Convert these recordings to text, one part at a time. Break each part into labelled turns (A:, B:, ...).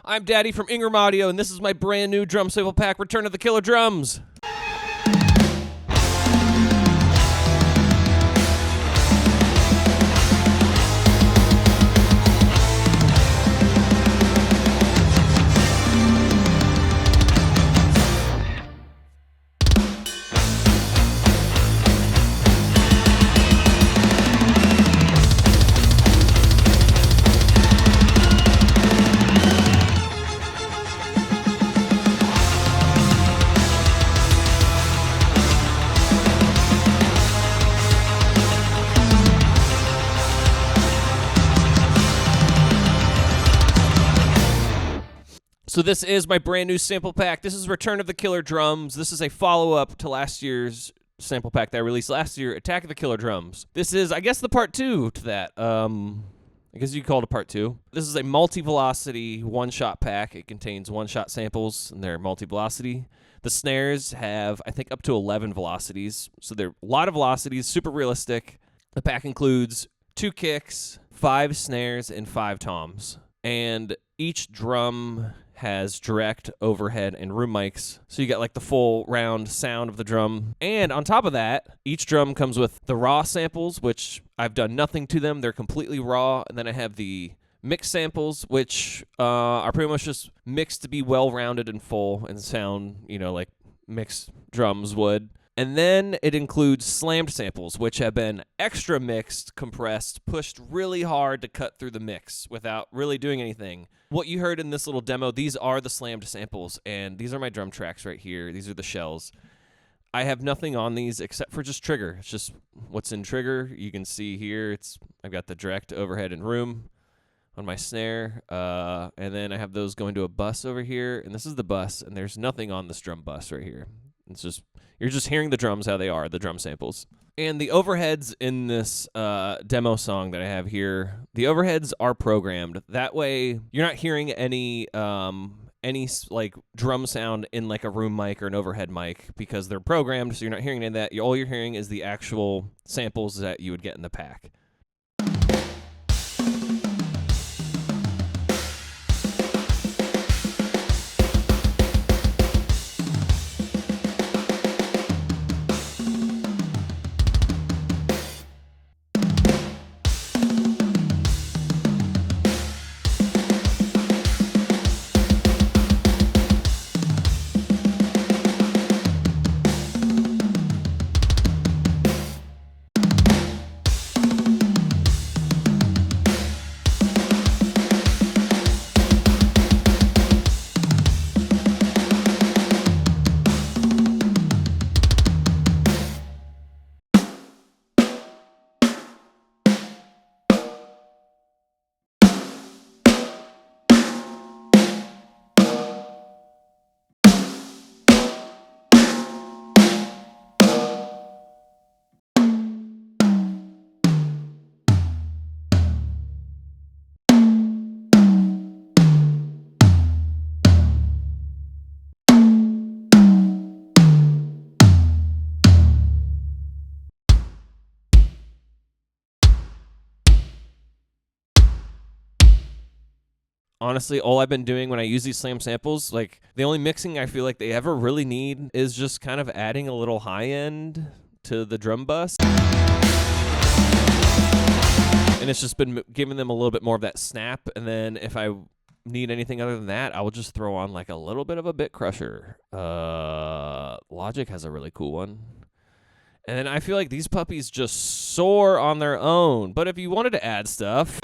A: I'm Daddy from Ingram Audio, and this is my brand new drum sample pack, Return of the Killer Drums. So this is my brand new sample pack. This is Return of the Killer Drums. This is a follow-up to last year's sample pack that I released last year, Attack of the Killer Drums. This is, I guess, the part 2 to that. I guess you could call it a part 2. This is a multi-velocity one-shot pack. It contains one-shot samples, and they're multi-velocity. The snares have, I think, up to 11 velocities. So they're a lot of velocities, super realistic. The pack includes 2 kicks, 5 snares, and 5 toms. And each drum has direct, overhead, and room mics. So you got like the full round sound of the drum. And on top of that, each drum comes with the raw samples, which I've done nothing to them. They're completely raw. And then I have the mixed samples, which are pretty much just mixed to be well-rounded and full and sound, you know, like mixed drums would. And then it includes slammed samples, which have been extra mixed, compressed, pushed really hard to cut through the mix without really doing anything. What you heard in this little demo, these are the slammed samples, and these are my drum tracks right here. These are the shells. I have nothing on these except for just trigger. It's just what's in trigger. You can see here, I've got the direct, overhead, and room on my snare, and then I have those going to a bus over here, and this is the bus, and there's nothing on this drum bus right here. It's just, you're just hearing the drums how they are, the drum samples. And the overheads in this demo song that I have here, the overheads are programmed. That way, you're not hearing any like drum sound in like a room mic or an overhead mic because they're programmed, so you're not hearing any of that. All you're hearing is the actual samples that you would get in the pack. Honestly, all I've been doing when I use these slam samples, like the only mixing I feel like they ever really need is just kind of adding a little high end to the drum bus. And it's just been giving them a little bit more of that snap. And then if I need anything other than that, I will just throw on like a little bit of a bit crusher. Logic has a really cool one. And then I feel like these puppies just soar on their own. But if you wanted to add stuff,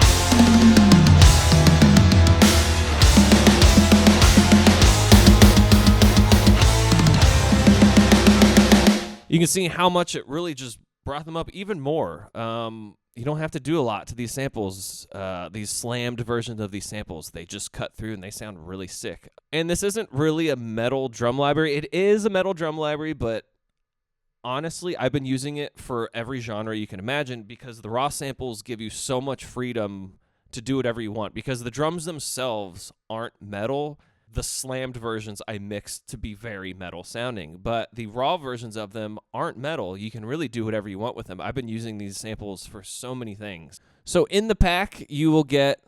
A: you can see how much it really just brought them up even more. You don't have to do a lot to these samples, these slammed versions of these samples. They just cut through and they sound really sick. And this isn't really a metal drum library. It is a metal drum library, but honestly, I've been using it for every genre you can imagine because the raw samples give you so much freedom to do whatever you want because the drums themselves aren't metal. The slammed versions I mixed to be very metal sounding, but the raw versions of them aren't metal. You can really do whatever you want with them. I've been using these samples for so many things. So in the pack, you will get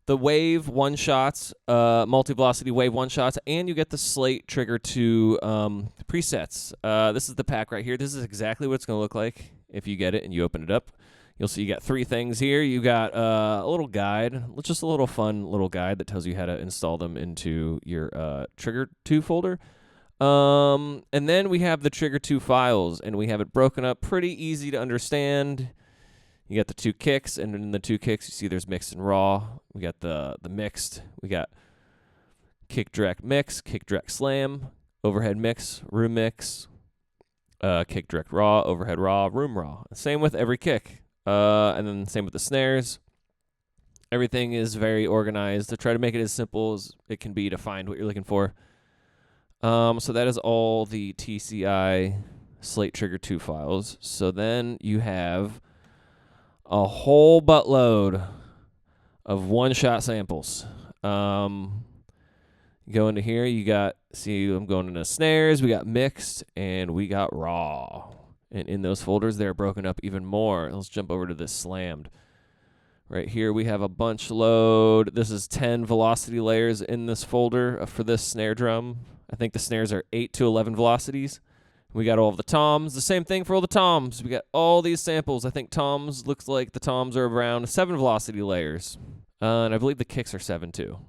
A: the WAV one-shots, multi-velocity WAV one-shots, and you get the Slate Trigger 2 presets. This is the pack right here. This is exactly what it's going to look like if you get it and you open it up. You'll see you got 3 things here. You got a little guide, just a little fun little guide that tells you how to install them into your Trigger 2 folder. And then we have the Trigger 2 files, and we have it broken up pretty easy to understand. You got the 2 kicks, and in the 2 kicks, you see there's mixed and raw. We got the mixed. We got kick direct mix, kick direct slam, overhead mix, room mix, kick direct raw, overhead raw, room raw. Same with every kick. And then same with the snares. Everything is very organized to try to make it as simple as it can be to find what you're looking for. So that is all the TCI Slate Trigger 2 files. So then you have a whole buttload of one-shot samples. Go into here, you got, see, I'm going into snares, we got mixed, and we got raw. And in those folders, they're broken up even more. Let's jump over to this slammed. Right here, we have a bunch load. This is 10 velocity layers in this folder for this snare drum. I think the snares are 8 to 11 velocities. We got all of the toms. The same thing for all the toms. We got all these samples. I think toms, looks like the toms are around 7 velocity layers. And I believe the kicks are 7 too.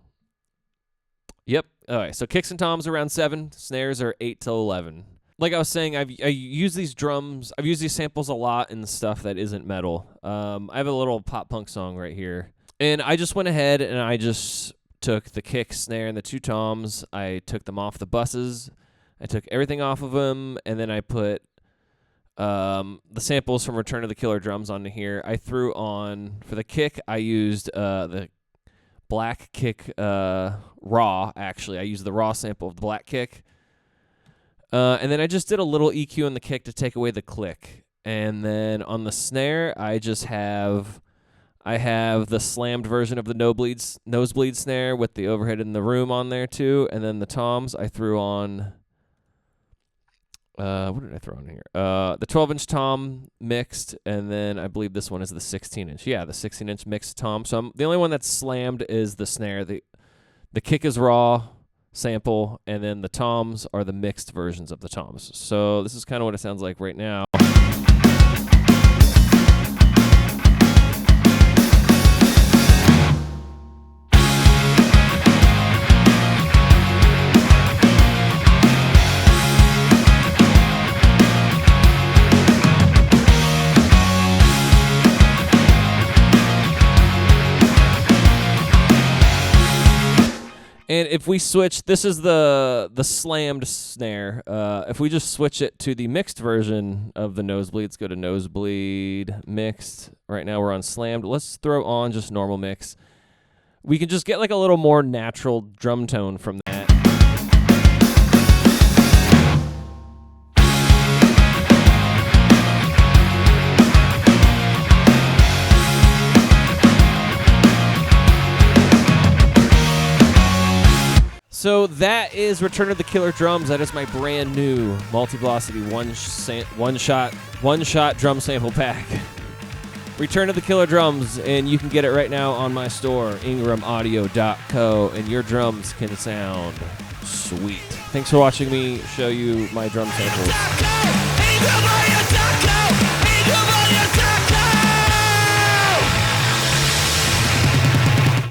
A: Yep. All right, so kicks and toms are around 7. Snares are 8 to 11. Like I was saying, I use these drums. I've used these samples a lot in the stuff that isn't metal. I have a little pop punk song right here. And I just went ahead and I just took the kick, snare, and the 2 toms. I took them off the buses. I took everything off of them, and then I put the samples from Return of the Killer Drums onto here. I threw on, for the kick, I used the black kick raw, actually. I used the raw sample of the black kick. And then I just did a little EQ on the kick to take away the click. And then on the snare, I have the slammed version of the nosebleed snare with the overhead in the room on there too. And then the toms, I threw on, what did I throw on here? The 12-inch tom mixed, and then I believe this one is the 16-inch. Yeah, the 16-inch mixed tom. So the only one that's slammed is the snare. The kick is raw sample, and then the toms are the mixed versions of the toms. So this is kind of what it sounds like right now. And if we switch, this is the slammed snare. If we just switch it to the mixed version of the nosebleed, let's go to nosebleed, mixed. Right now we're on slammed. Let's throw on just normal mix. We can just get like a little more natural drum tone from that. So that is Return of the Killer Drums. That is my brand new multi-velocity one-shot drum sample pack. Return of the Killer Drums, and you can get it right now on my store, ingramaudio.co, and your drums can sound sweet. Thanks for watching me show you my drum samples.